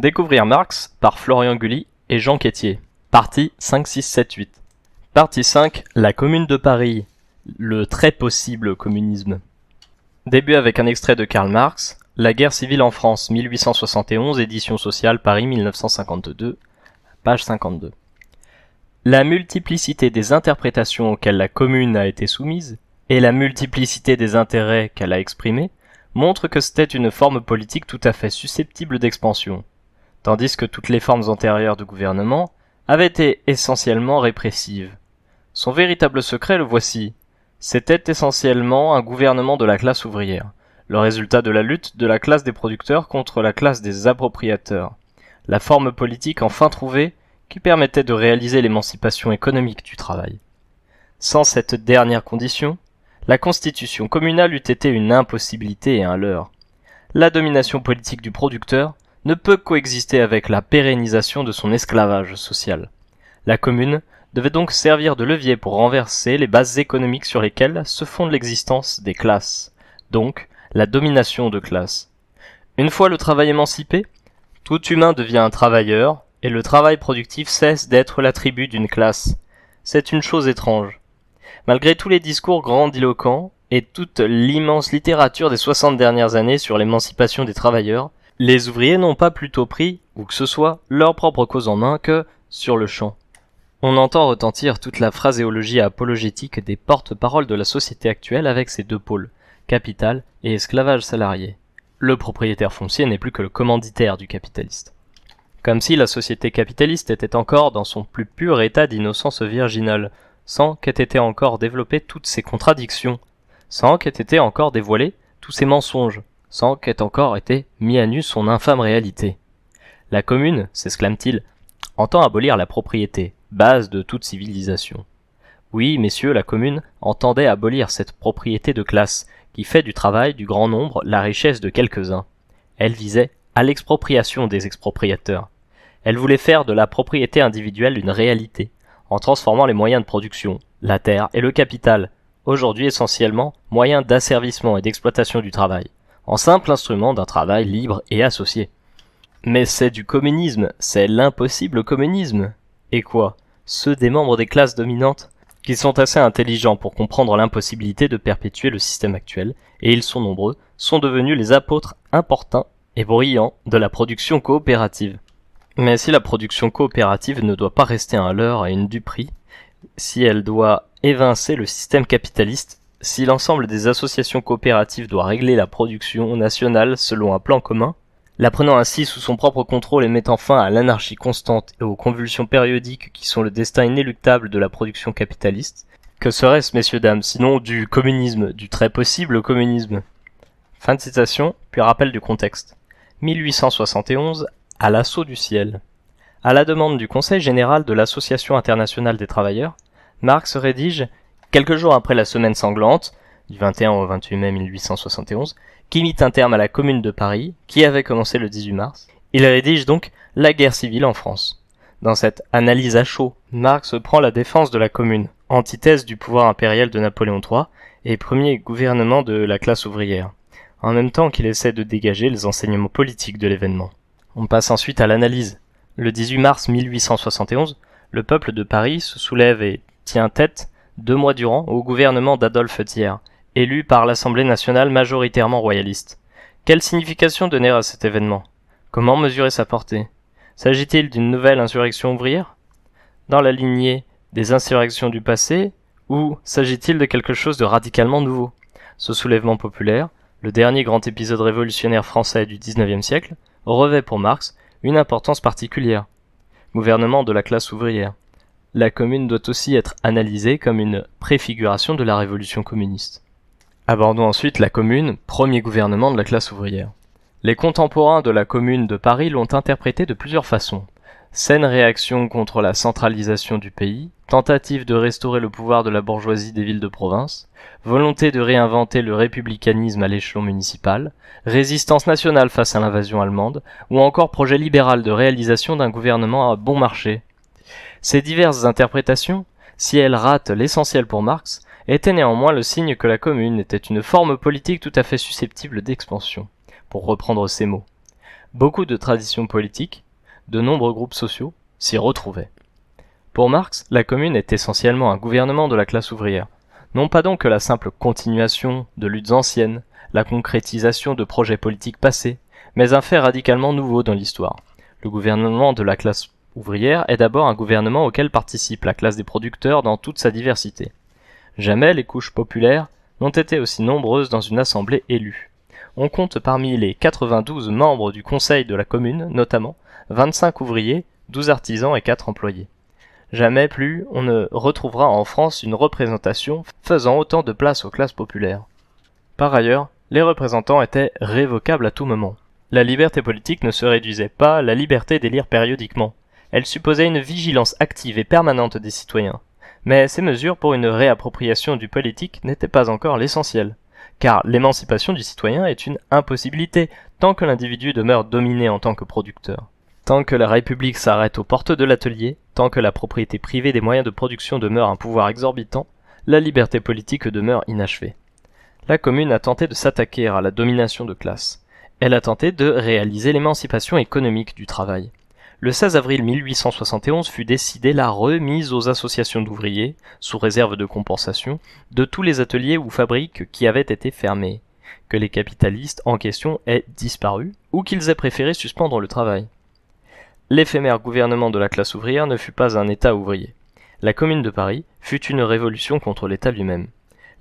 Découvrir Marx par Florian Gully et Jean Quétier. Partie 5, 6, 7, 8. Partie 5. La Commune de Paris. Le très possible communisme. Début avec un extrait de Karl Marx. La guerre civile en France, 1871, édition sociale, Paris 1952, page 52. La multiplicité des interprétations auxquelles la Commune a été soumise, et la multiplicité des intérêts qu'elle a exprimés, montrent que c'était une forme politique tout à fait susceptible d'expansion, tandis que toutes les formes antérieures de gouvernement avaient été essentiellement répressives. Son véritable secret, le voici. C'était essentiellement un gouvernement de la classe ouvrière, le résultat de la lutte de la classe des producteurs contre la classe des appropriateurs, la forme politique enfin trouvée qui permettait de réaliser l'émancipation économique du travail. Sans cette dernière condition, la constitution communale eût été une impossibilité et un leurre. La domination politique du producteur ne peut coexister avec la pérennisation de son esclavage social. La commune devait donc servir de levier pour renverser les bases économiques sur lesquelles se fonde l'existence des classes, donc la domination de classe. Une fois le travail émancipé, tout humain devient un travailleur, et le travail productif cesse d'être l'attribut d'une classe. C'est une chose étrange. Malgré tous les discours grandiloquents et toute l'immense littérature des 60 dernières années sur l'émancipation des travailleurs, les ouvriers n'ont pas plutôt pris, où que ce soit, leur propre cause en main que sur le champ. On entend retentir toute la phraséologie apologétique des porte-paroles de la société actuelle avec ses deux pôles, capital et esclavage salarié. Le propriétaire foncier n'est plus que le commanditaire du capitaliste. Comme si la société capitaliste était encore dans son plus pur état d'innocence virginale, sans qu'aient été encore développées toutes ses contradictions, sans qu'aient été encore dévoilés tous ses mensonges, sans qu'ait encore été mis à nu son infâme réalité. La commune, s'exclame-t-il, entend abolir la propriété, base de toute civilisation. Oui, messieurs, la commune entendait abolir cette propriété de classe, qui fait du travail du grand nombre la richesse de quelques-uns. Elle visait à l'expropriation des expropriateurs. Elle voulait faire de la propriété individuelle une réalité, en transformant les moyens de production, la terre et le capital, aujourd'hui essentiellement moyens d'asservissement et d'exploitation du travail, en simple instrument d'un travail libre et associé. Mais c'est du communisme, c'est l'impossible communisme. Et quoi? Ceux des membres des classes dominantes, qui sont assez intelligents pour comprendre l'impossibilité de perpétuer le système actuel, et ils sont nombreux, sont devenus les apôtres importuns et bruyants de la production coopérative. Mais si la production coopérative ne doit pas rester un leurre et une duperie, si elle doit évincer le système capitaliste, si l'ensemble des associations coopératives doit régler la production nationale selon un plan commun, la prenant ainsi sous son propre contrôle et mettant fin à l'anarchie constante et aux convulsions périodiques qui sont le destin inéluctable de la production capitaliste, que serait-ce, messieurs dames, sinon du communisme, du très possible communisme? Fin de citation, puis rappel du contexte. 1871, à l'assaut du ciel. À la demande du Conseil général de l'Association internationale des travailleurs, Marx rédige, quelques jours après la semaine sanglante, du 21 au 28 mai 1871, qui mit un terme à la Commune de Paris, qui avait commencé le 18 mars. Il rédige donc la guerre civile en France. Dans cette analyse à chaud, Marx prend la défense de la Commune, antithèse du pouvoir impérial de Napoléon III et premier gouvernement de la classe ouvrière, en même temps qu'il essaie de dégager les enseignements politiques de l'événement. On passe ensuite à l'analyse. Le 18 mars 1871, le peuple de Paris se soulève et tient tête, 2 mois durant, au gouvernement d'Adolphe Thiers, élu par l'Assemblée nationale majoritairement royaliste. Quelle signification donner à cet événement? Comment mesurer sa portée? S'agit-il d'une nouvelle insurrection ouvrière, dans la lignée des insurrections du passé, ou s'agit-il de quelque chose de radicalement nouveau? Ce soulèvement populaire, le dernier grand épisode révolutionnaire français du XIXe siècle, revêt pour Marx une importance particulière. Gouvernement de la classe ouvrière. La Commune doit aussi être analysée comme une préfiguration de la révolution communiste. Abordons ensuite la Commune, premier gouvernement de la classe ouvrière. Les contemporains de la Commune de Paris l'ont interprété de plusieurs façons. Saine réaction contre la centralisation du pays, tentative de restaurer le pouvoir de la bourgeoisie des villes de province, volonté de réinventer le républicanisme à l'échelon municipal, résistance nationale face à l'invasion allemande, ou encore projet libéral de réalisation d'un gouvernement à bon marché. Ces diverses interprétations, si elles ratent l'essentiel pour Marx, étaient néanmoins le signe que la Commune était une forme politique tout à fait susceptible d'expansion, pour reprendre ses mots. Beaucoup de traditions politiques, de nombreux groupes sociaux s'y retrouvaient. Pour Marx, la commune est essentiellement un gouvernement de la classe ouvrière, non pas donc que la simple continuation de luttes anciennes, la concrétisation de projets politiques passés, mais un fait radicalement nouveau dans l'histoire. Le gouvernement de la classe ouvrière est d'abord un gouvernement auquel participe la classe des producteurs dans toute sa diversité. Jamais les couches populaires n'ont été aussi nombreuses dans une assemblée élue. On compte parmi les 92 membres du conseil de la commune, notamment, 25 ouvriers, 12 artisans et 4 employés. Jamais plus on ne retrouvera en France une représentation faisant autant de place aux classes populaires. Par ailleurs, les représentants étaient révocables à tout moment. La liberté politique ne se réduisait pas à la liberté d'élire périodiquement. Elle supposait une vigilance active et permanente des citoyens. Mais ces mesures pour une réappropriation du politique n'étaient pas encore l'essentiel. Car l'émancipation du citoyen est une impossibilité tant que l'individu demeure dominé en tant que producteur. Tant que la République s'arrête aux portes de l'atelier, tant que la propriété privée des moyens de production demeure un pouvoir exorbitant, la liberté politique demeure inachevée. La Commune a tenté de s'attaquer à la domination de classe. Elle a tenté de réaliser l'émancipation économique du travail. Le 16 avril 1871 fut décidée la remise aux associations d'ouvriers, sous réserve de compensation, de tous les ateliers ou fabriques qui avaient été fermés, que les capitalistes en question aient disparu ou qu'ils aient préféré suspendre le travail. L'éphémère gouvernement de la classe ouvrière ne fut pas un État ouvrier. La Commune de Paris fut une révolution contre l'État lui-même.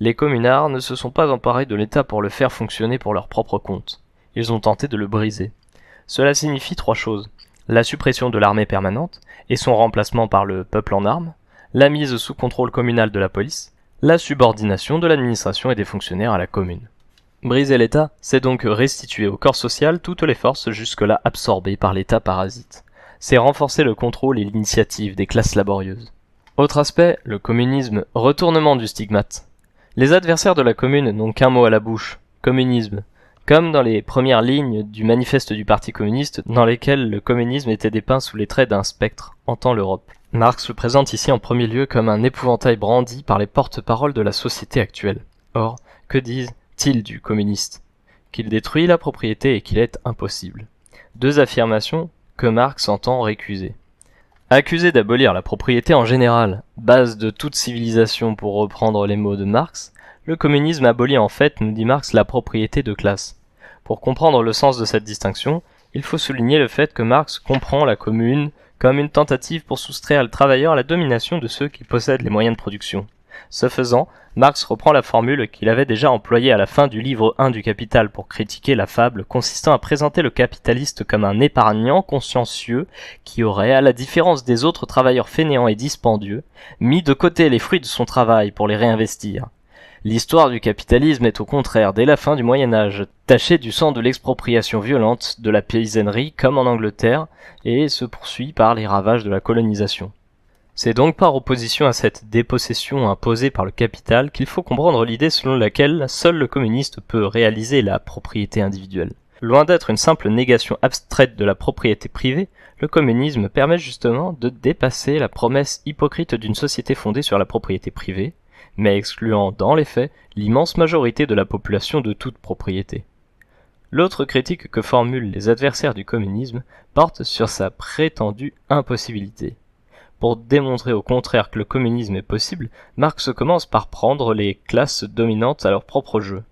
Les communards ne se sont pas emparés de l'État pour le faire fonctionner pour leur propre compte. Ils ont tenté de le briser. Cela signifie 3 choses. La suppression de l'armée permanente et son remplacement par le peuple en armes, la mise sous contrôle communal de la police, la subordination de l'administration et des fonctionnaires à la commune. Briser l'État, c'est donc restituer au corps social toutes les forces jusque-là absorbées par l'État parasite. C'est renforcer le contrôle et l'initiative des classes laborieuses. Autre aspect, le communisme, retournement du stigmate. Les adversaires de la commune n'ont qu'un mot à la bouche, communisme, comme dans les premières lignes du manifeste du Parti communiste dans lesquelles le communisme était dépeint sous les traits d'un spectre, hantant l'Europe. Marx le présente ici en premier lieu comme un épouvantail brandi par les porte-paroles de la société actuelle. Or, que disent-ils du communiste? Qu'il détruit la propriété et qu'il est impossible. 2 affirmations que Marx entend récuser. Accusé d'abolir la propriété en général, base de toute civilisation pour reprendre les mots de Marx, le communisme abolit en fait, nous dit Marx, la propriété de classe. Pour comprendre le sens de cette distinction, il faut souligner le fait que Marx comprend la commune comme une tentative pour soustraire le travailleur à la domination de ceux qui possèdent les moyens de production. Ce faisant, Marx reprend la formule qu'il avait déjà employée à la fin du livre 1 du Capital pour critiquer la fable consistant à présenter le capitaliste comme un épargnant consciencieux qui aurait, à la différence des autres travailleurs fainéants et dispendieux, mis de côté les fruits de son travail pour les réinvestir. L'histoire du capitalisme est au contraire, dès la fin du Moyen-Âge, tachée du sang de l'expropriation violente de la paysannerie comme en Angleterre et se poursuit par les ravages de la colonisation. C'est donc par opposition à cette dépossession imposée par le capital qu'il faut comprendre l'idée selon laquelle seul le communiste peut réaliser la propriété individuelle. Loin d'être une simple négation abstraite de la propriété privée, le communisme permet justement de dépasser la promesse hypocrite d'une société fondée sur la propriété privée, mais excluant dans les faits l'immense majorité de la population de toute propriété. L'autre critique que formulent les adversaires du communisme porte sur sa prétendue impossibilité. Pour démontrer au contraire que le communisme est possible, Marx commence par prendre les classes dominantes à leur propre jeu.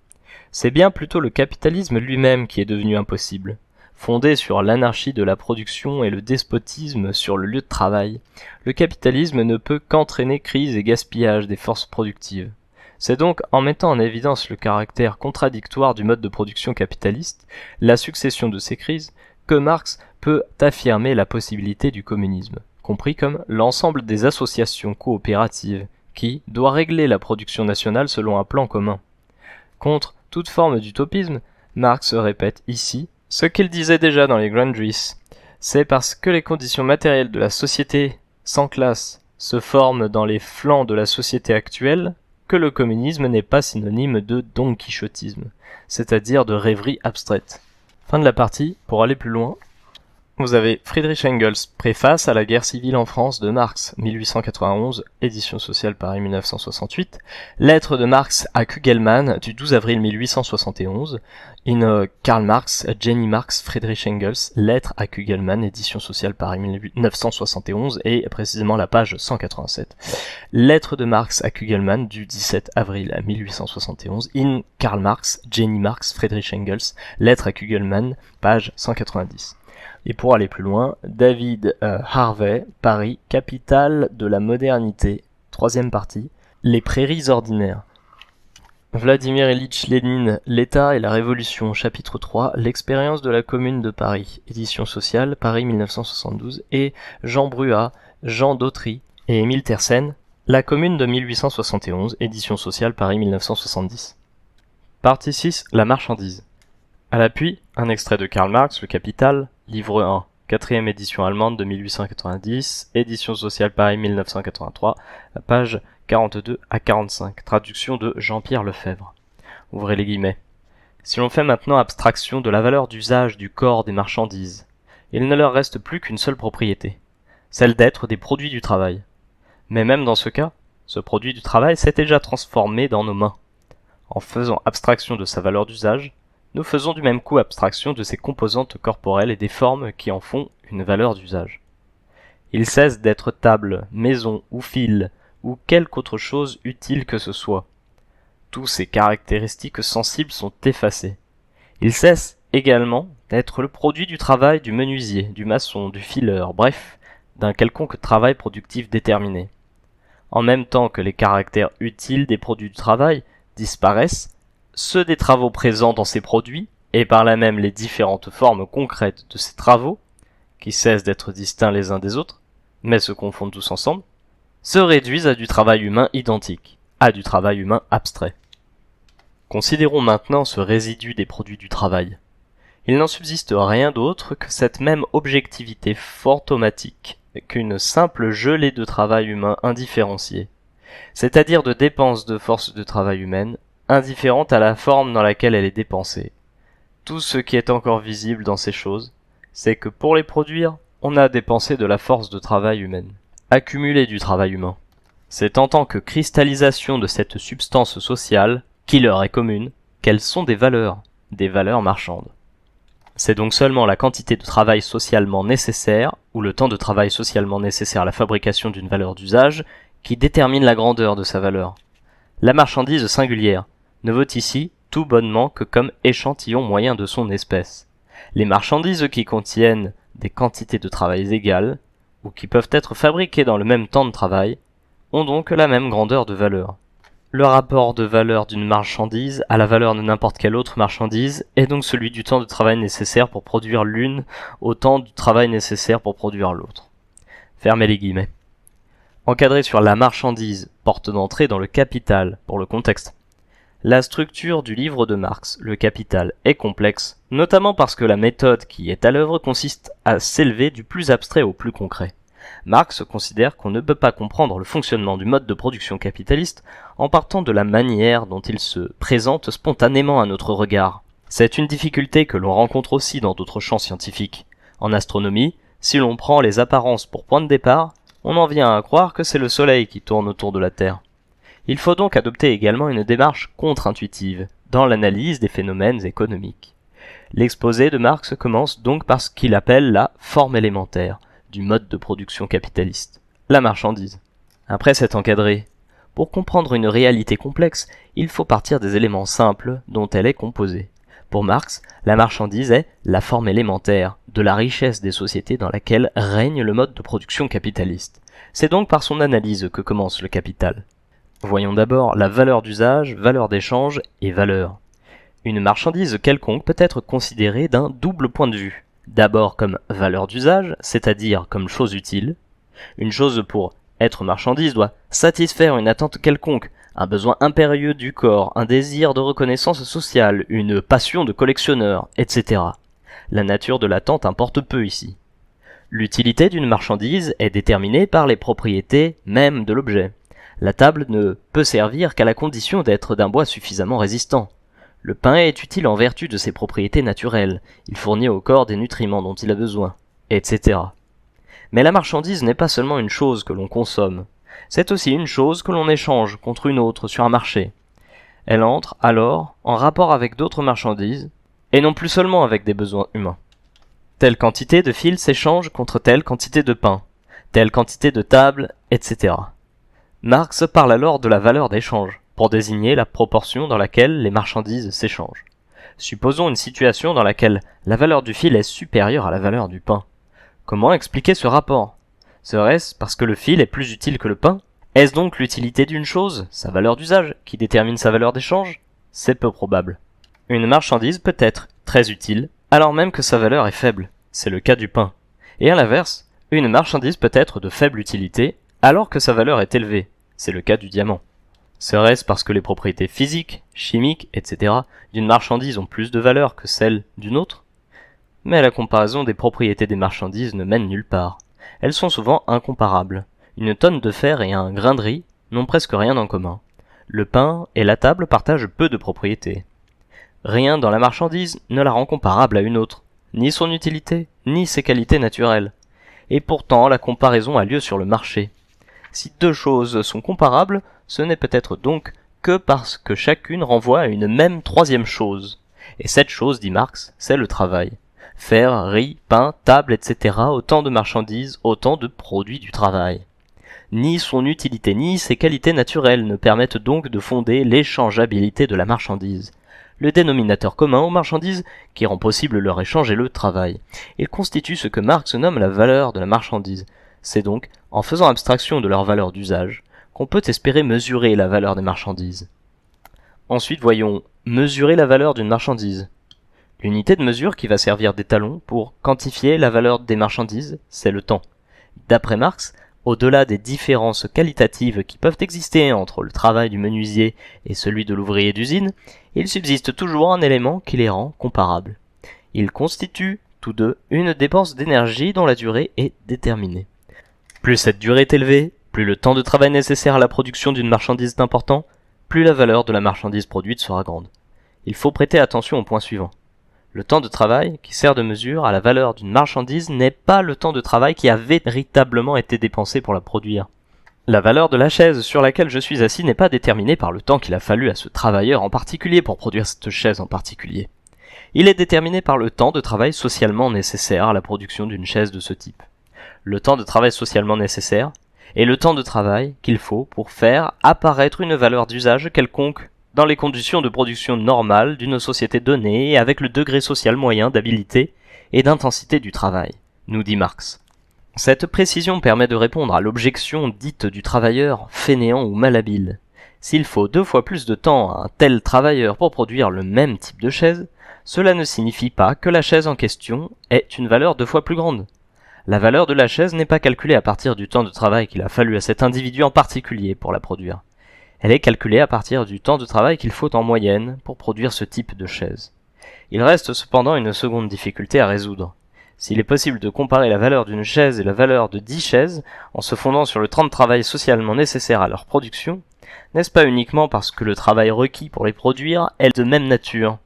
C'est bien plutôt le capitalisme lui-même qui est devenu impossible. Fondé sur l'anarchie de la production et le despotisme sur le lieu de travail, le capitalisme ne peut qu'entraîner crise et gaspillage des forces productives. C'est donc en mettant en évidence le caractère contradictoire du mode de production capitaliste, la succession de ces crises, que Marx peut affirmer la possibilité du communisme, compris comme l'ensemble des associations coopératives, qui doit régler la production nationale selon un plan commun. Contre toute forme d'utopisme, Marx répète ici ce qu'il disait déjà dans les Grundrisse. C'est parce que les conditions matérielles de la société sans classe se forment dans les flancs de la société actuelle que le communisme n'est pas synonyme de donquichotisme, c'est-à-dire de rêverie abstraite. Fin de la partie, pour aller plus loin. Vous avez Friedrich Engels, préface à la guerre civile en France de Marx, 1891, édition sociale Paris 1968, lettre de Marx à Kugelmann du 12 avril 1871, in Karl Marx, Jenny Marx, Friedrich Engels, lettre à Kugelmann, édition sociale Paris 1971, et précisément la page 187. Lettre de Marx à Kugelmann du 17 avril 1871, in Karl Marx, Jenny Marx, Friedrich Engels, lettre à Kugelmann, page 190. Et pour aller plus loin, David Harvey, Paris, capitale de la modernité, troisième partie, les prairies ordinaires. Vladimir Ilitch Lénine, l'État et la Révolution, chapitre 3, l'expérience de la Commune de Paris, édition sociale, Paris 1972, et Jean Bruat, Jean Dautry et Émile Tersen, la Commune de 1871, édition sociale, Paris 1970. Partie 6, la marchandise. À l'appui, un extrait de Karl Marx, Le Capital, livre 1, 4e édition allemande de 1890, édition sociale Paris 1983, page 42 à 45, traduction de Jean-Pierre Lefebvre. Ouvrez les guillemets. Si l'on fait maintenant abstraction de la valeur d'usage du corps des marchandises, il ne leur reste plus qu'une seule propriété, celle d'être des produits du travail. Mais même dans ce cas, ce produit du travail s'est déjà transformé dans nos mains. En faisant abstraction de sa valeur d'usage, nous faisons du même coup abstraction de ses composantes corporelles et des formes qui en font une valeur d'usage. Il cesse d'être table, maison ou fil, ou quelque autre chose utile que ce soit. Tous ces caractéristiques sensibles sont effacées. Il cesse également d'être le produit du travail du menuisier, du maçon, du fileur, bref, d'un quelconque travail productif déterminé. En même temps que les caractères utiles des produits du travail disparaissent, ceux des travaux présents dans ces produits, et par là même les différentes formes concrètes de ces travaux, qui cessent d'être distincts les uns des autres, mais se confondent tous ensemble, se réduisent à du travail humain identique, à du travail humain abstrait. Considérons maintenant ce résidu des produits du travail. Il n'en subsiste rien d'autre que cette même objectivité fantomatique qu'une simple gelée de travail humain indifférencié, c'est-à-dire de dépenses de force de travail humaine, indifférente à la forme dans laquelle elle est dépensée. Tout ce qui est encore visible dans ces choses, c'est que pour les produire, on a dépensé de la force de travail humaine, accumulé du travail humain. C'est en tant que cristallisation de cette substance sociale, qui leur est commune, qu'elles sont des valeurs marchandes. C'est donc seulement la quantité de travail socialement nécessaire, ou le temps de travail socialement nécessaire à la fabrication d'une valeur d'usage, qui détermine la grandeur de sa valeur. La marchandise singulière ne vaut ici tout bonnement que comme échantillon moyen de son espèce. Les marchandises qui contiennent des quantités de travail égales, ou qui peuvent être fabriquées dans le même temps de travail, ont donc la même grandeur de valeur. Le rapport de valeur d'une marchandise à la valeur de n'importe quelle autre marchandise est donc celui du temps de travail nécessaire pour produire l'une au temps du travail nécessaire pour produire l'autre. Fermez les guillemets. Encadré sur la marchandise, porte d'entrée dans le Capital, pour le contexte. La structure du livre de Marx, le Capital, est complexe, notamment parce que la méthode qui est à l'œuvre consiste à s'élever du plus abstrait au plus concret. Marx considère qu'on ne peut pas comprendre le fonctionnement du mode de production capitaliste en partant de la manière dont il se présente spontanément à notre regard. C'est une difficulté que l'on rencontre aussi dans d'autres champs scientifiques. En astronomie, si l'on prend les apparences pour point de départ, on en vient à croire que c'est le Soleil qui tourne autour de la Terre. Il faut donc adopter également une démarche contre-intuitive dans l'analyse des phénomènes économiques. L'exposé de Marx commence donc par ce qu'il appelle la forme élémentaire du mode de production capitaliste, la marchandise. Après s'être encadré, pour comprendre une réalité complexe, il faut partir des éléments simples dont elle est composée. Pour Marx, la marchandise est la forme élémentaire de la richesse des sociétés dans laquelle règne le mode de production capitaliste. C'est donc par son analyse que commence le Capital. Voyons d'abord la valeur d'usage, valeur d'échange et valeur. Une marchandise quelconque peut être considérée d'un double point de vue. D'abord comme valeur d'usage, c'est-à-dire comme chose utile. Une chose pour être marchandise doit satisfaire une attente quelconque, un besoin impérieux du corps, un désir de reconnaissance sociale, une passion de collectionneur, etc. La nature de l'attente importe peu ici. L'utilité d'une marchandise est déterminée par les propriétés même de l'objet. La table ne peut servir qu'à la condition d'être d'un bois suffisamment résistant. Le pain est utile en vertu de ses propriétés naturelles. Il fournit au corps des nutriments dont il a besoin. etc. Mais la marchandise n'est pas seulement une chose que l'on consomme, c'est aussi une chose que l'on échange contre une autre sur un marché. Elle entre alors en rapport avec d'autres marchandises, et non plus seulement avec des besoins humains. Telle quantité de fil s'échange contre telle quantité de pain, telle quantité de table, etc. Marx parle alors de la valeur d'échange, pour désigner la proportion dans laquelle les marchandises s'échangent. Supposons une situation dans laquelle la valeur du fil est supérieure à la valeur du pain. Comment expliquer ce rapport? Serait-ce parce que le fil est plus utile que le pain? Est-ce donc l'utilité d'une chose, sa valeur d'usage, qui détermine sa valeur d'échange? C'est peu probable. Une marchandise peut être très utile, alors même que sa valeur est faible. C'est le cas du pain. Et à l'inverse, une marchandise peut être de faible utilité, alors que sa valeur est élevée. C'est le cas du diamant. Serait-ce parce que les propriétés physiques, chimiques, etc. d'une marchandise ont plus de valeur que celles d'une autre? Mais la comparaison des propriétés des marchandises ne mène nulle part. Elles sont souvent incomparables. Une tonne de fer et un grain de riz n'ont presque rien en commun. Le pain et la table partagent peu de propriétés. Rien dans la marchandise ne la rend comparable à une autre, ni son utilité, ni ses qualités naturelles. Et pourtant, la comparaison a lieu sur le marché. Si deux choses sont comparables, ce n'est peut-être donc que parce que chacune renvoie à une même troisième chose. Et cette chose, dit Marx, c'est le travail. Fer, riz, pain, table, etc. Autant de marchandises, autant de produits du travail. Ni son utilité ni ses qualités naturelles ne permettent donc de fonder l'échangeabilité de la marchandise. Le dénominateur commun aux marchandises qui rend possible leur échange est le travail. Il constitue ce que Marx nomme la valeur de la marchandise. C'est donc en faisant abstraction de leur valeur d'usage qu'on peut espérer mesurer la valeur des marchandises. Ensuite, voyons mesurer la valeur d'une marchandise. L'unité de mesure qui va servir d'étalon pour quantifier la valeur des marchandises, c'est le temps. D'après Marx, au-delà des différences qualitatives qui peuvent exister entre le travail du menuisier et celui de l'ouvrier d'usine, il subsiste toujours un élément qui les rend comparables. Ils constituent, tous deux, une dépense d'énergie dont la durée est déterminée. Plus cette durée est élevée, plus le temps de travail nécessaire à la production d'une marchandise est important, plus la valeur de la marchandise produite sera grande. Il faut prêter attention au point suivant. Le temps de travail, qui sert de mesure à la valeur d'une marchandise, n'est pas le temps de travail qui a véritablement été dépensé pour la produire. La valeur de la chaise sur laquelle je suis assis n'est pas déterminée par le temps qu'il a fallu à ce travailleur en particulier pour produire cette chaise en particulier. Il est déterminé par le temps de travail socialement nécessaire à la production d'une chaise de ce type. Le temps de travail socialement nécessaire est le temps de travail qu'il faut pour faire apparaître une valeur d'usage quelconque dans les conditions de production normales d'une société donnée et avec le degré social moyen d'habileté et d'intensité du travail, nous dit Marx. Cette précision permet de répondre à l'objection dite du travailleur fainéant ou malhabile. S'il faut 2 fois plus de temps à un tel travailleur pour produire le même type de chaise, cela ne signifie pas que la chaise en question ait une valeur 2 fois plus grande. La valeur de la chaise n'est pas calculée à partir du temps de travail qu'il a fallu à cet individu en particulier pour la produire. Elle est calculée à partir du temps de travail qu'il faut en moyenne pour produire ce type de chaise. Il reste cependant une seconde difficulté à résoudre. S'il est possible de comparer la valeur d'une chaise et la valeur de 10 chaises en se fondant sur le temps de travail socialement nécessaire à leur production, n'est-ce pas uniquement parce que le travail requis pour les produire est de même nature?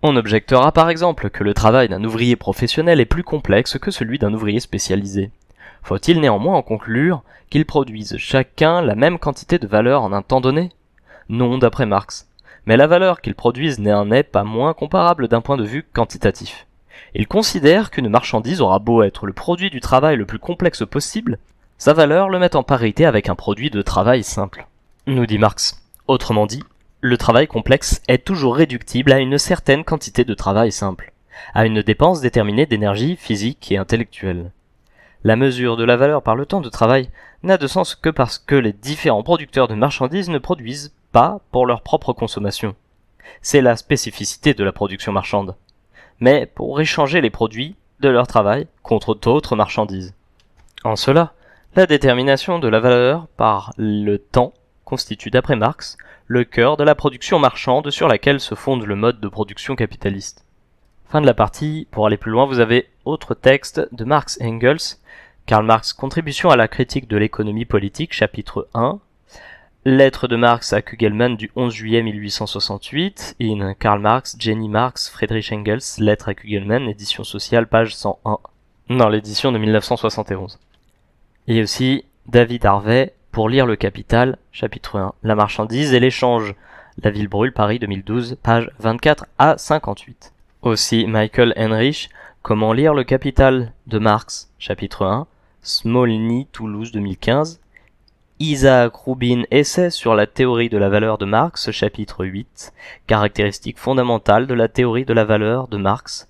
On objectera par exemple que le travail d'un ouvrier professionnel est plus complexe que celui d'un ouvrier spécialisé. Faut-il néanmoins en conclure qu'ils produisent chacun la même quantité de valeur en un temps donné? Non, d'après Marx. Mais la valeur qu'ils produisent n'en est pas moins comparable d'un point de vue quantitatif. Il considère qu'une marchandise aura beau être le produit du travail le plus complexe possible, sa valeur le met en parité avec un produit de travail simple. Nous dit Marx. Autrement dit, le travail complexe est toujours réductible à une certaine quantité de travail simple, à une dépense déterminée d'énergie physique et intellectuelle. La mesure de la valeur par le temps de travail n'a de sens que parce que les différents producteurs de marchandises ne produisent pas pour leur propre consommation. C'est la spécificité de la production marchande. Mais pour échanger les produits de leur travail contre d'autres marchandises. En cela, la détermination de la valeur par le temps constitue d'après Marx le cœur de la production marchande sur laquelle se fonde le mode de production capitaliste. Fin de la partie. Pour aller plus loin, vous avez autre texte de Marx et Engels. Karl Marx, Contribution à la critique de l'économie politique, chapitre 1. Lettre de Marx à Kugelmann du 11 juillet 1868, in Karl Marx, Jenny Marx, Friedrich Engels, lettre à Kugelmann, édition sociale, page 101. dans l'édition de 1971. Et aussi David Harvey pour lire Le Capital, chapitre 1, La marchandise et l'échange. La ville brûle, Paris 2012, pages 24 à 58. Aussi Michael Henrich, Comment lire Le Capital de Marx, chapitre 1, Smolny, Toulouse 2015. Isaac Rubin, Essai sur la théorie de la valeur de Marx, chapitre 8, Caractéristiques fondamentales de la théorie de la valeur de Marx,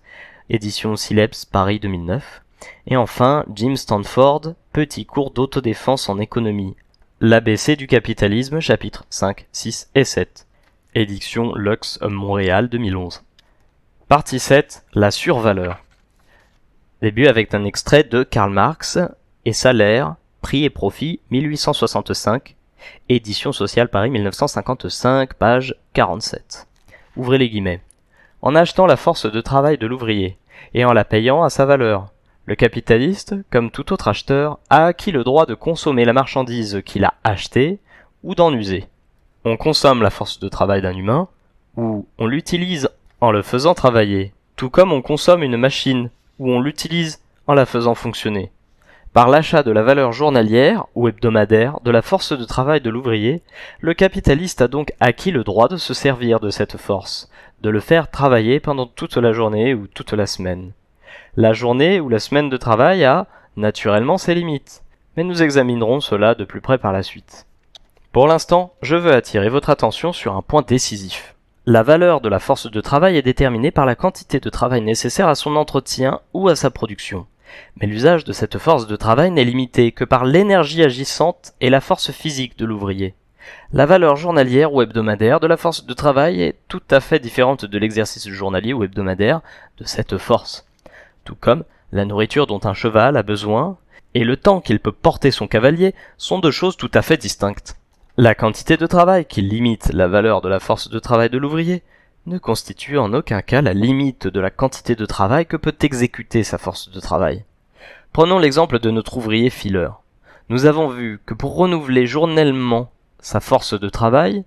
édition Sileps, Paris 2009. Et enfin, Jim Stanford, Petit cours d'autodéfense en économie, l'ABC du capitalisme, chapitres 5, 6 et 7, édition Lux, Montréal 2011. Partie 7, la survaleur. Début avec un extrait de Karl Marx et Salaire, Prix et profit, 1865, édition sociale Paris 1955, page 47. Ouvrez les guillemets. En achetant la force de travail de l'ouvrier et en la payant à sa valeur, le capitaliste, comme tout autre acheteur, a acquis le droit de consommer la marchandise qu'il a achetée ou d'en user. On consomme la force de travail d'un humain ou on l'utilise en le faisant travailler, tout comme on consomme une machine ou on l'utilise en la faisant fonctionner. Par l'achat de la valeur journalière ou hebdomadaire de la force de travail de l'ouvrier, le capitaliste a donc acquis le droit de se servir de cette force, de le faire travailler pendant toute la journée ou toute la semaine. La journée ou la semaine de travail a, naturellement, ses limites, mais nous examinerons cela de plus près par la suite. Pour l'instant, je veux attirer votre attention sur un point décisif. La valeur de la force de travail est déterminée par la quantité de travail nécessaire à son entretien ou à sa production. Mais l'usage de cette force de travail n'est limité que par l'énergie agissante et la force physique de l'ouvrier. La valeur journalière ou hebdomadaire de la force de travail est tout à fait différente de l'exercice journalier ou hebdomadaire de cette force. Tout comme la nourriture dont un cheval a besoin et le temps qu'il peut porter son cavalier sont deux choses tout à fait distinctes. La quantité de travail qui limite la valeur de la force de travail de l'ouvrier ne constitue en aucun cas la limite de la quantité de travail que peut exécuter sa force de travail. Prenons l'exemple de notre ouvrier fileur. Nous avons vu que pour renouveler journellement sa force de travail,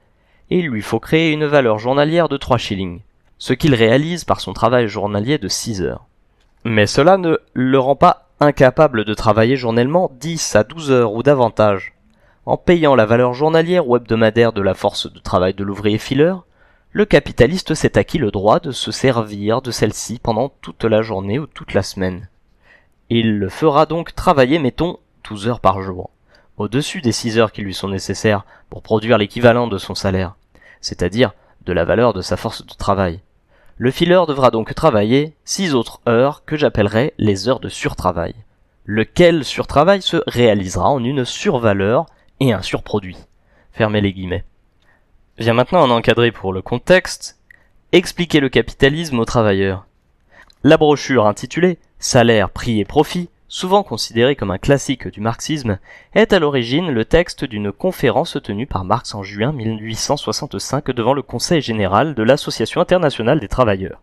il lui faut créer une valeur journalière de 3 shillings, ce qu'il réalise par son travail journalier de 6 heures. Mais cela ne le rend pas incapable de travailler journellement 10 à 12 heures ou davantage. En payant la valeur journalière ou hebdomadaire de la force de travail de l'ouvrier fileur, le capitaliste s'est acquis le droit de se servir de celle-ci pendant toute la journée ou toute la semaine. Il le fera donc travailler, mettons, 12 heures par jour, au-dessus des 6 heures qui lui sont nécessaires pour produire l'équivalent de son salaire, c'est-à-dire de la valeur de sa force de travail. Le fileur devra donc travailler 6 autres heures que j'appellerai les heures de surtravail, lequel surtravail se réalisera en une survaleur et un surproduit. Fermez les guillemets. Vient maintenant en encadré pour le contexte, expliquer le capitalisme aux travailleurs. La brochure intitulée Salaire, prix et profit, souvent considérée comme un classique du marxisme, est à l'origine le texte d'une conférence tenue par Marx en juin 1865 devant le Conseil général de l'Association internationale des travailleurs.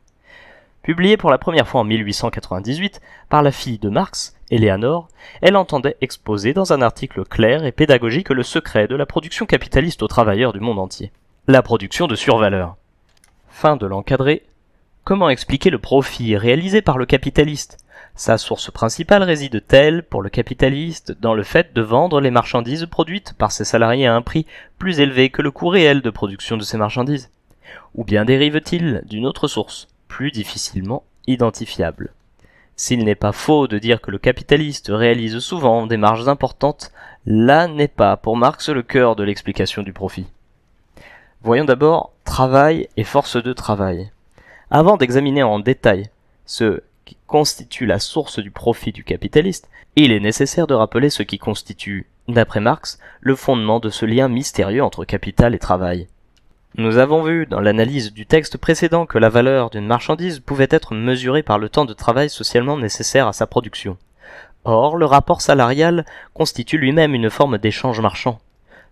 Publiée pour la première fois en 1898 par la fille de Marx, Éléanore, elle entendait exposer dans un article clair et pédagogique le secret de la production capitaliste aux travailleurs du monde entier. La production de survaleur. Fin de l'encadré. Comment expliquer le profit réalisé par le capitaliste ? Sa source principale réside-t-elle, pour le capitaliste, dans le fait de vendre les marchandises produites par ses salariés à un prix plus élevé que le coût réel de production de ces marchandises ? Ou bien dérive-t-il d'une autre source, plus difficilement identifiable ? S'il n'est pas faux de dire que le capitaliste réalise souvent des marges importantes, là n'est pas pour Marx le cœur de l'explication du profit. Voyons d'abord travail et force de travail. Avant d'examiner en détail ce qui constitue la source du profit du capitaliste, il est nécessaire de rappeler ce qui constitue, d'après Marx, le fondement de ce lien mystérieux entre capital et travail. Nous avons vu dans l'analyse du texte précédent que la valeur d'une marchandise pouvait être mesurée par le temps de travail socialement nécessaire à sa production. Or, le rapport salarial constitue lui-même une forme d'échange marchand.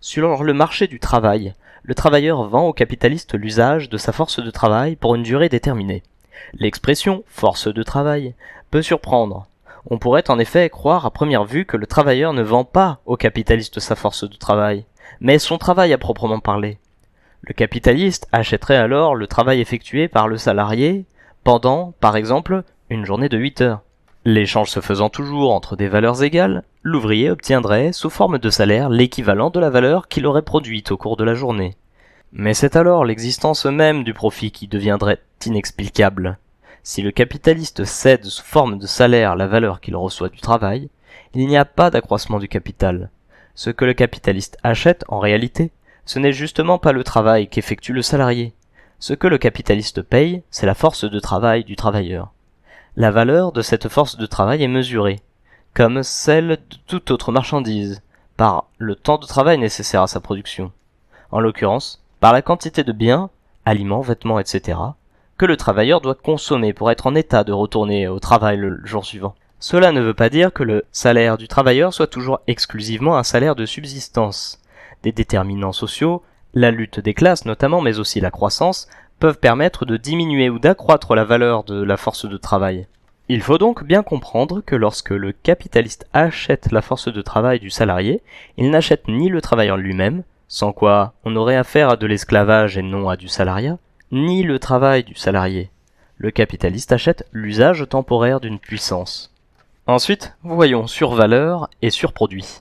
Sur le marché du travail, le travailleur vend au capitaliste l'usage de sa force de travail pour une durée déterminée. L'expression « force de travail » peut surprendre. On pourrait en effet croire à première vue que le travailleur ne vend pas au capitaliste sa force de travail, mais son travail à proprement parler. Le capitaliste achèterait alors le travail effectué par le salarié pendant, par exemple, une journée de 8 heures. L'échange se faisant toujours entre des valeurs égales, l'ouvrier obtiendrait, sous forme de salaire, l'équivalent de la valeur qu'il aurait produite au cours de la journée. Mais c'est alors l'existence même du profit qui deviendrait inexplicable. Si le capitaliste cède sous forme de salaire la valeur qu'il reçoit du travail, il n'y a pas d'accroissement du capital. Ce que le capitaliste achète, en réalité, ce n'est justement pas le travail qu'effectue le salarié. Ce que le capitaliste paye, c'est la force de travail du travailleur. La valeur de cette force de travail est mesurée, comme celle de toute autre marchandise, par le temps de travail nécessaire à sa production. En l'occurrence, par la quantité de biens, aliments, vêtements, etc., que le travailleur doit consommer pour être en état de retourner au travail le jour suivant. Cela ne veut pas dire que le salaire du travailleur soit toujours exclusivement un salaire de subsistance. Des déterminants sociaux, la lutte des classes notamment, mais aussi la croissance, peuvent permettre de diminuer ou d'accroître la valeur de la force de travail. Il faut donc bien comprendre que lorsque le capitaliste achète la force de travail du salarié, il n'achète ni le travailleur lui-même, sans quoi on aurait affaire à de l'esclavage et non à du salariat, ni le travail du salarié. Le capitaliste achète l'usage temporaire d'une puissance. Ensuite, voyons survaleur et surproduit.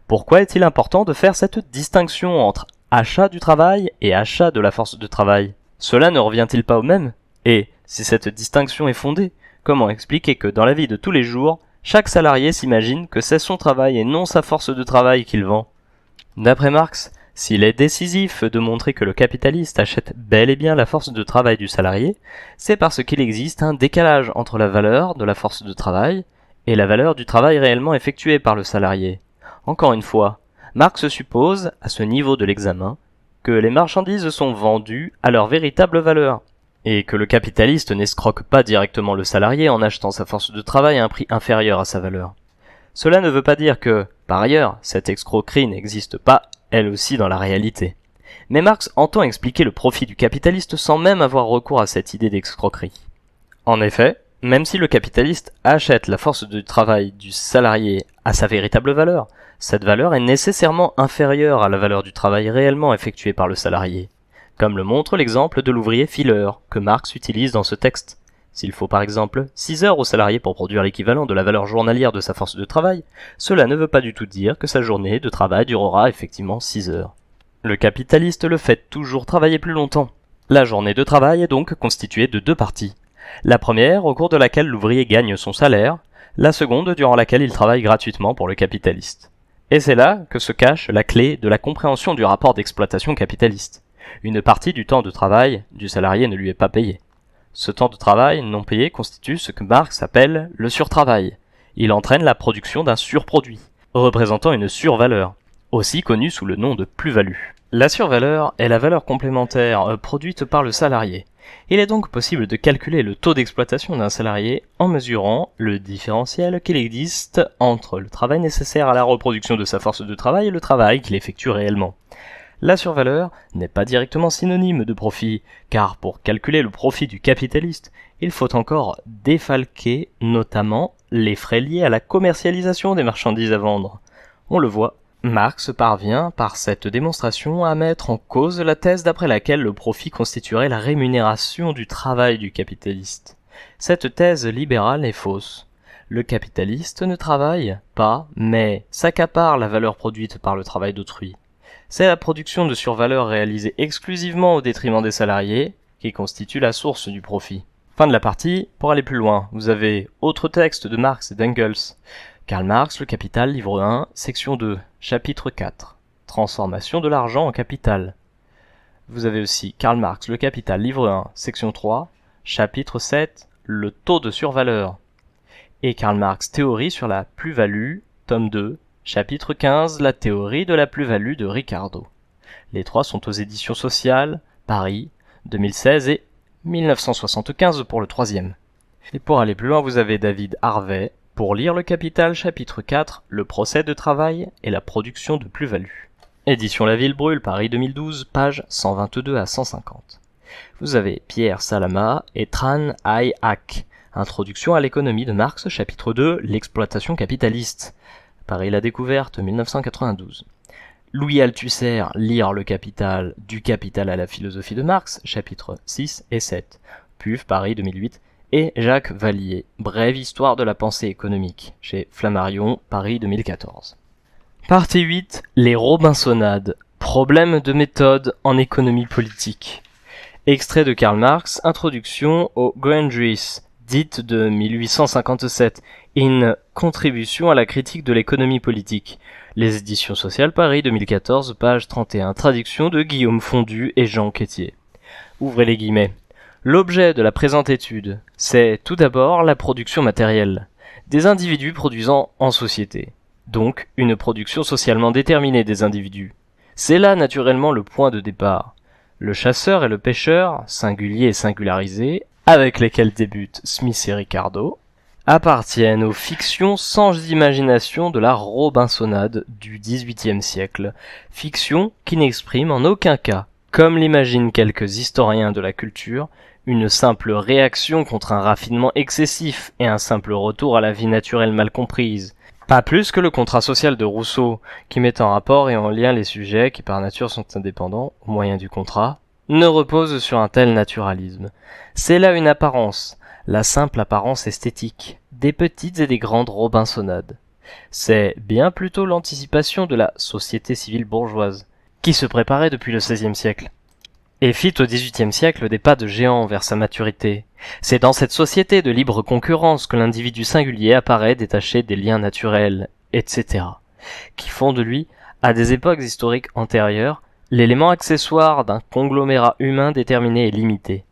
Pourquoi est-il important de faire cette distinction entre achat du travail et achat de la force de travail ? Cela ne revient-il pas au même ? Et, si cette distinction est fondée, comment expliquer que dans la vie de tous les jours, chaque salarié s'imagine que c'est son travail et non sa force de travail qu'il vend ? D'après Marx, s'il est décisif de montrer que le capitaliste achète bel et bien la force de travail du salarié, c'est parce qu'il existe un décalage entre la valeur de la force de travail et la valeur du travail réellement effectué par le salarié. Encore une fois, Marx suppose, à ce niveau de l'examen, que les marchandises sont vendues à leur véritable valeur, et que le capitaliste n'escroque pas directement le salarié en achetant sa force de travail à un prix inférieur à sa valeur. Cela ne veut pas dire que, par ailleurs, cette escroquerie n'existe pas, elle aussi, dans la réalité. Mais Marx entend expliquer le profit du capitaliste sans même avoir recours à cette idée d'escroquerie. En effet, même si le capitaliste achète la force de travail du salarié à sa véritable valeur, cette valeur est nécessairement inférieure à la valeur du travail réellement effectué par le salarié, comme le montre l'exemple de l'ouvrier fileur que Marx utilise dans ce texte. S'il faut par exemple 6 heures au salarié pour produire l'équivalent de la valeur journalière de sa force de travail, cela ne veut pas du tout dire que sa journée de travail durera effectivement 6 heures. Le capitaliste le fait toujours travailler plus longtemps. La journée de travail est donc constituée de deux parties. La première, au cours de laquelle l'ouvrier gagne son salaire, la seconde durant laquelle il travaille gratuitement pour le capitaliste. Et c'est là que se cache la clé de la compréhension du rapport d'exploitation capitaliste. Une partie du temps de travail du salarié ne lui est pas payée. Ce temps de travail non payé constitue ce que Marx appelle le surtravail. Il entraîne la production d'un surproduit, représentant une survaleur, aussi connue sous le nom de plus-value. La survaleur est la valeur complémentaire produite par le salarié. Il est donc possible de calculer le taux d'exploitation d'un salarié en mesurant le différentiel qu'il existe entre le travail nécessaire à la reproduction de sa force de travail et le travail qu'il effectue réellement. La survaleur n'est pas directement synonyme de profit, car pour calculer le profit du capitaliste, il faut encore défalquer notamment les frais liés à la commercialisation des marchandises à vendre. On le voit, Marx parvient par cette démonstration à mettre en cause la thèse d'après laquelle le profit constituerait la rémunération du travail du capitaliste. Cette thèse libérale est fausse. Le capitaliste ne travaille pas, mais s'accapare la valeur produite par le travail d'autrui. C'est la production de survaleur réalisée exclusivement au détriment des salariés qui constitue la source du profit. Fin de la partie. Pour aller plus loin, vous avez autre texte de Marx et d'Engels. Karl Marx, Le Capital, livre 1, section 2, chapitre 4. Transformation de l'argent en capital. Vous avez aussi Karl Marx, Le Capital, livre 1, section 3, chapitre 7, Le taux de survaleur. Et Karl Marx, Théorie sur la plus-value, tome 2, chapitre 15, La théorie de la plus-value de Ricardo. Les trois sont aux éditions sociales, Paris, 2016 et 1975 pour le troisième. Et pour aller plus loin, vous avez David Harvey, pour lire Le Capital, chapitre 4, Le procès de travail et la production de plus-value. Édition La Ville Brûle, Paris 2012, pages 122 à 150. Vous avez Pierre Salama et Tran Hai Hac, Introduction à l'économie de Marx, chapitre 2, L'exploitation capitaliste. Paris La Découverte, 1992. Louis Althusser, Lire le Capital, du Capital à la philosophie de Marx, chapitres 6 et 7. PUF, Paris 2008. et Jacques Vallier, Brève histoire de la pensée économique, chez Flammarion, Paris 2014. Partie 8, les Robinsonades, problèmes de méthode en économie politique. Extrait de Karl Marx, introduction aux Grundrisse, dite de 1857, une contribution à la critique de l'économie politique. Les éditions sociales, Paris 2014, page 31, traduction de Guillaume Fondu et Jean Quétier. Ouvrez les guillemets. L'objet de la présente étude, c'est tout d'abord la production matérielle, des individus produisant en société, donc une production socialement déterminée des individus. C'est là naturellement le point de départ. Le chasseur et le pêcheur, singuliers et singularisés, avec lesquels débutent Smith et Ricardo, appartiennent aux fictions sans imagination de la Robinsonade du XVIIIe siècle, fiction qui n'exprime en aucun cas, comme l'imaginent quelques historiens de la culture, une simple réaction contre un raffinement excessif et un simple retour à la vie naturelle mal comprise. Pas plus que le contrat social de Rousseau, qui met en rapport et en lien les sujets qui par nature sont indépendants, au moyen du contrat, ne repose sur un tel naturalisme. C'est là une apparence, la simple apparence esthétique, des petites et des grandes Robinsonades. C'est bien plutôt l'anticipation de la société civile bourgeoise, qui se préparait depuis le XVIe siècle, et fit au XVIIIe siècle des pas de géant vers sa maturité. C'est dans cette société de libre concurrence que l'individu singulier apparaît détaché des liens naturels, etc., qui font de lui, à des époques historiques antérieures, l'élément accessoire d'un conglomérat humain déterminé et limité.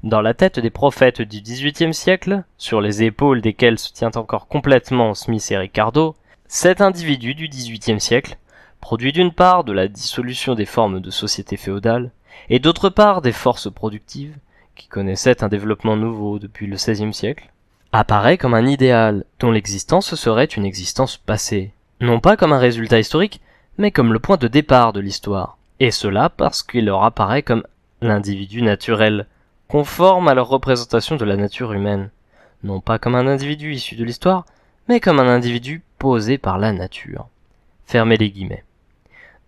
Dans la tête des prophètes du XVIIIe siècle, sur les épaules desquels se tient encore complètement Smith et Ricardo, cet individu du XVIIIe siècle, produit d'une part de la dissolution des formes de société féodale, et d'autre part des forces productives, qui connaissaient un développement nouveau depuis le XVIe siècle, apparaît comme un idéal dont l'existence serait une existence passée, non pas comme un résultat historique, mais comme le point de départ de l'histoire, et cela parce qu'il leur apparaît comme l'individu naturel, conforme à leur représentation de la nature humaine, non pas comme un individu issu de l'histoire, mais comme un individu posé par la nature. Fermez les guillemets.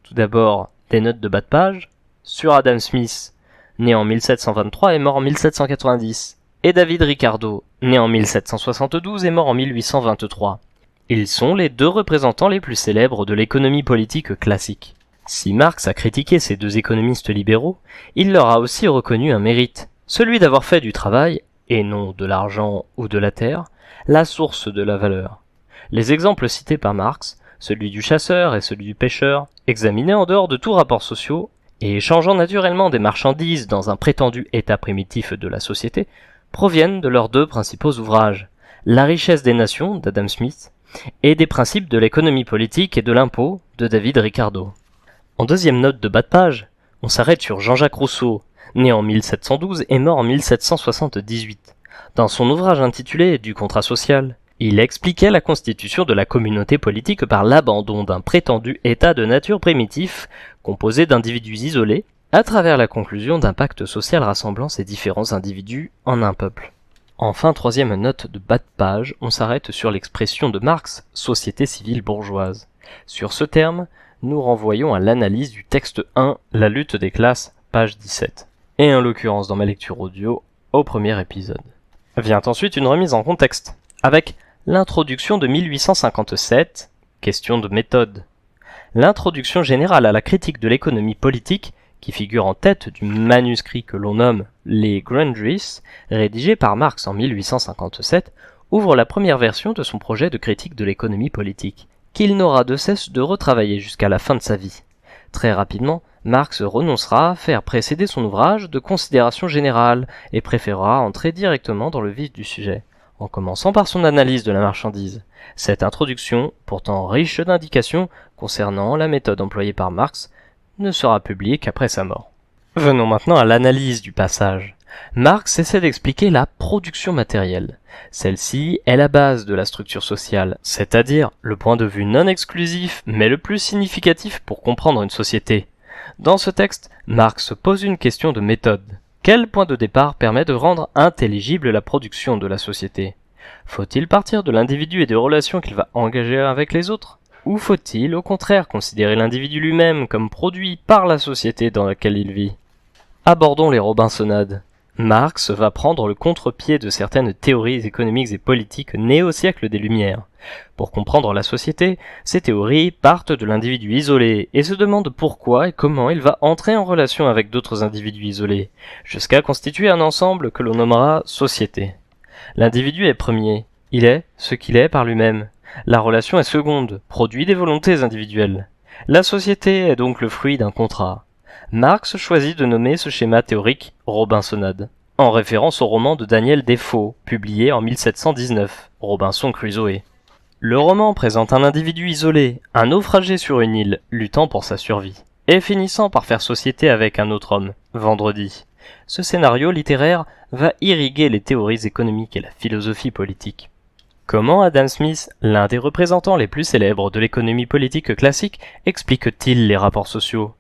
Tout d'abord, des notes de bas de page, sur Adam Smith, né en 1723 et mort en 1790, et David Ricardo, né en 1772 et mort en 1823. Ils sont les deux représentants les plus célèbres de l'économie politique classique. Si Marx a critiqué ces deux économistes libéraux, il leur a aussi reconnu un mérite, celui d'avoir fait du travail, et non de l'argent ou de la terre, la source de la valeur. Les exemples cités par Marx, celui du chasseur et celui du pêcheur, examinés en dehors de tout rapport social, et échangeant naturellement des marchandises dans un prétendu état primitif de la société, proviennent de leurs deux principaux ouvrages, La richesse des nations d'Adam Smith et Des principes de l'économie politique et de l'impôt de David Ricardo. En deuxième note de bas de page, on s'arrête sur Jean-Jacques Rousseau, né en 1712 et mort en 1778. Dans son ouvrage intitulé Du contrat social, il expliquait la constitution de la communauté politique par l'abandon d'un prétendu état de nature primitif, composé d'individus isolés, à travers la conclusion d'un pacte social rassemblant ces différents individus en un peuple. Enfin, troisième note de bas de page, on s'arrête sur l'expression de Marx, société civile bourgeoise. Sur ce terme, nous renvoyons à l'analyse du texte 1, La lutte des classes, page 17, et en l'occurrence dans ma lecture audio, au premier épisode. Vient ensuite une remise en contexte, avec l'introduction de 1857, question de méthode. L'introduction générale à la critique de l'économie politique, qui figure en tête du manuscrit que l'on nomme les Grundrisse, rédigé par Marx en 1857, ouvre la première version de son projet de critique de l'économie politique, qu'il n'aura de cesse de retravailler jusqu'à la fin de sa vie. Très rapidement, Marx renoncera à faire précéder son ouvrage de considérations générales et préférera entrer directement dans le vif du sujet, en commençant par son analyse de la marchandise. Cette introduction, pourtant riche d'indications concernant la méthode employée par Marx, ne sera publiée qu'après sa mort. Venons maintenant à l'analyse du passage. Marx essaie d'expliquer la production matérielle. Celle-ci est la base de la structure sociale, c'est-à-dire le point de vue non exclusif mais le plus significatif pour comprendre une société. Dans ce texte, Marx pose une question de méthode. Quel point de départ permet de rendre intelligible la production de la société ? Faut-il partir de l'individu et des relations qu'il va engager avec les autres ? Ou faut-il au contraire considérer l'individu lui-même comme produit par la société dans laquelle il vit ? Abordons les Robinsonades. Marx va prendre le contre-pied de certaines théories économiques et politiques nées au siècle des Lumières. Pour comprendre la société, ces théories partent de l'individu isolé et se demandent pourquoi et comment il va entrer en relation avec d'autres individus isolés, jusqu'à constituer un ensemble que l'on nommera société. L'individu est premier, il est ce qu'il est par lui-même. La relation est seconde, produit des volontés individuelles. La société est donc le fruit d'un contrat. Marx choisit de nommer ce schéma théorique Robinsonade, en référence au roman de Daniel Defoe, publié en 1719, Robinson Crusoe. Le roman présente un individu isolé, un naufragé sur une île, luttant pour sa survie, et finissant par faire société avec un autre homme, Vendredi. Ce scénario littéraire va irriguer les théories économiques et la philosophie politique. Comment Adam Smith, l'un des représentants les plus célèbres de l'économie politique classique, explique-t-il les rapports sociaux ?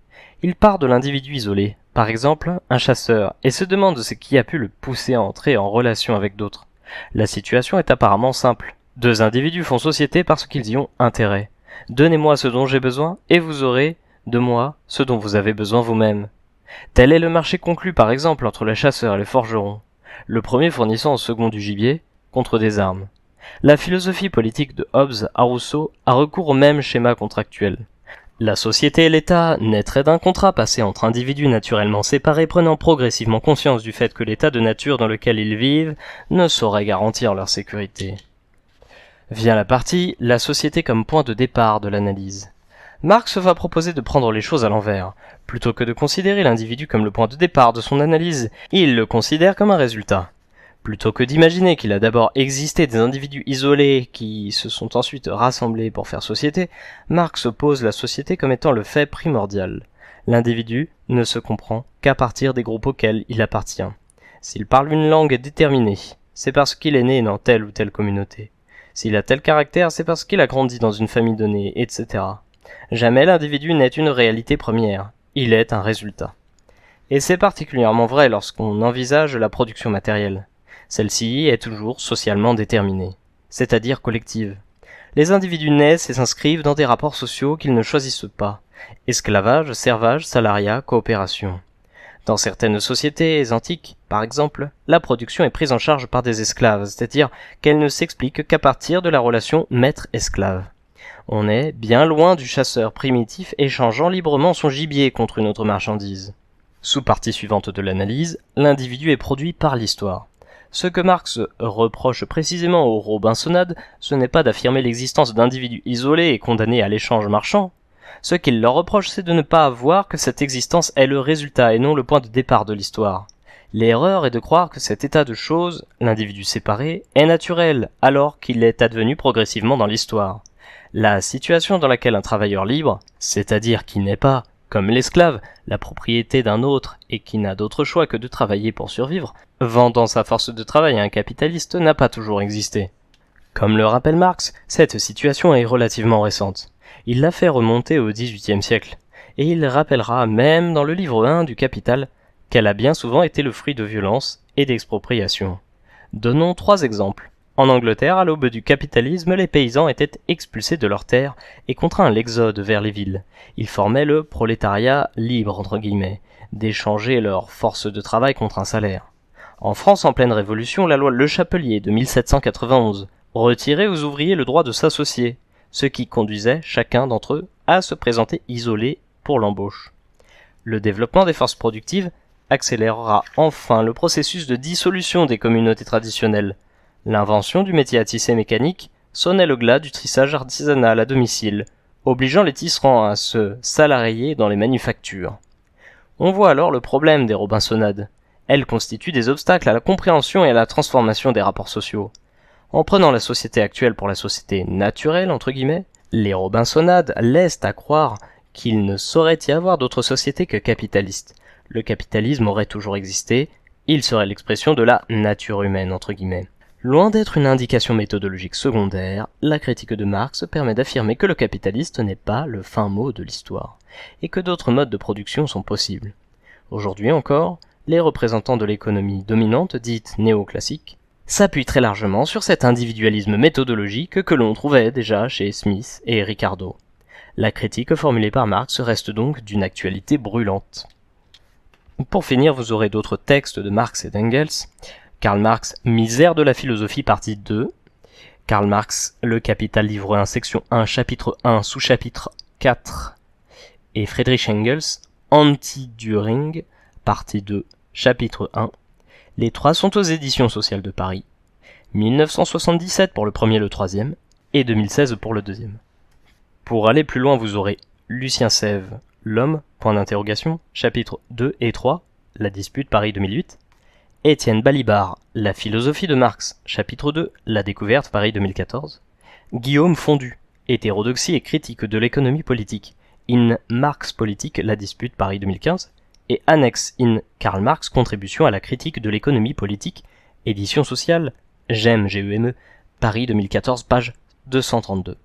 Il part de l'individu isolé, par exemple un chasseur, et se demande ce qui a pu le pousser à entrer en relation avec d'autres. La situation est apparemment simple. Deux individus font société parce qu'ils y ont intérêt. Donnez-moi ce dont j'ai besoin, et vous aurez, de moi, ce dont vous avez besoin vous-même. Tel est le marché conclu par exemple entre les chasseurs et les forgerons, le premier fournissant au second du gibier, contre des armes. La philosophie politique de Hobbes à Rousseau a recours au même schéma contractuel. La société et l'État naîtraient d'un contrat passé entre individus naturellement séparés prenant progressivement conscience du fait que l'état de nature dans lequel ils vivent ne saurait garantir leur sécurité. Vient la partie, la société comme point de départ de l'analyse. Marx va proposer de prendre les choses à l'envers. Plutôt que de considérer l'individu comme le point de départ de son analyse, il le considère comme un résultat. Plutôt que d'imaginer qu'il a d'abord existé des individus isolés qui se sont ensuite rassemblés pour faire société, Marx pose la société comme étant le fait primordial. L'individu ne se comprend qu'à partir des groupes auxquels il appartient. S'il parle une langue déterminée, c'est parce qu'il est né dans telle ou telle communauté. S'il a tel caractère, c'est parce qu'il a grandi dans une famille donnée, etc. Jamais l'individu n'est une réalité première, il est un résultat. Et c'est particulièrement vrai lorsqu'on envisage la production matérielle. Celle-ci est toujours socialement déterminée, c'est-à-dire collective. Les individus naissent et s'inscrivent dans des rapports sociaux qu'ils ne choisissent pas. Esclavage, servage, salariat, coopération. Dans certaines sociétés antiques, par exemple, la production est prise en charge par des esclaves, c'est-à-dire qu'elle ne s'explique qu'à partir de la relation maître-esclave. On est bien loin du chasseur primitif échangeant librement son gibier contre une autre marchandise. Sous-partie suivante de l'analyse, l'individu est produit par l'histoire. Ce que Marx reproche précisément aux Robinsonades, ce n'est pas d'affirmer l'existence d'individus isolés et condamnés à l'échange marchand. Ce qu'il leur reproche, c'est de ne pas voir que cette existence est le résultat et non le point de départ de l'histoire. L'erreur est de croire que cet état de choses, l'individu séparé, est naturel, alors qu'il est advenu progressivement dans l'histoire. La situation dans laquelle un travailleur libre, c'est-à-dire qui n'est pas, comme l'esclave, la propriété d'un autre et qui n'a d'autre choix que de travailler pour survivre, vendant sa force de travail à un capitaliste, n'a pas toujours existé. Comme le rappelle Marx, cette situation est relativement récente. Il l'a fait remonter au XVIIIe siècle, et il rappellera même dans le livre 1 du Capital qu'elle a bien souvent été le fruit de violences et d'expropriations. Donnons 3 exemples. En Angleterre, à l'aube du capitalisme, les paysans étaient expulsés de leurs terres et contraints à l'exode vers les villes. Ils formaient le prolétariat libre, entre guillemets, d'échanger leur force de travail contre un salaire. En France, en pleine Révolution, la loi Le Chapelier de 1791 retirait aux ouvriers le droit de s'associer, ce qui conduisait chacun d'entre eux à se présenter isolé pour l'embauche. Le développement des forces productives accélérera enfin le processus de dissolution des communautés traditionnelles. L'invention du métier à tisser mécanique sonnait le glas du trissage artisanal à domicile, obligeant les tisserands à se salarier dans les manufactures. On voit alors le problème des Robinsonades. Elles constituent des obstacles à la compréhension et à la transformation des rapports sociaux. En prenant la société actuelle pour la société naturelle, entre guillemets, les Robinsonades laissent à croire qu'il ne saurait y avoir d'autre société que capitaliste. Le capitalisme aurait toujours existé, il serait l'expression de la nature humaine, entre guillemets. Loin d'être une indication méthodologique secondaire, la critique de Marx permet d'affirmer que le capitaliste n'est pas le fin mot de l'histoire, et que d'autres modes de production sont possibles. Aujourd'hui encore, les représentants de l'économie dominante, dite néoclassique, s'appuient très largement sur cet individualisme méthodologique que l'on trouvait déjà chez Smith et Ricardo. La critique formulée par Marx reste donc d'une actualité brûlante. Pour finir, vous aurez d'autres textes de Marx et d'Engels. Karl Marx, Misère de la philosophie, partie 2. Karl Marx, Le Capital, livre 1, section 1, chapitre 1, sous-chapitre 4. Et Friedrich Engels, Anti-Dühring, partie 2, chapitre 1. Les trois sont aux éditions sociales de Paris. 1977 pour le premier et le troisième, et 2016 pour le deuxième. Pour aller plus loin, vous aurez Lucien Sève, L'homme, point d'interrogation, chapitres 2 et 3, La dispute, Paris 2008. Étienne Balibar, La philosophie de Marx, chapitre 2, La découverte, Paris 2014. Guillaume Fondu, Hétérodoxie et critique de l'économie politique, In Marx Politique, La dispute, Paris 2015. Et Annexe in Karl Marx, Contribution à la critique de l'économie politique, édition sociale, GEM, Paris 2014, page 232.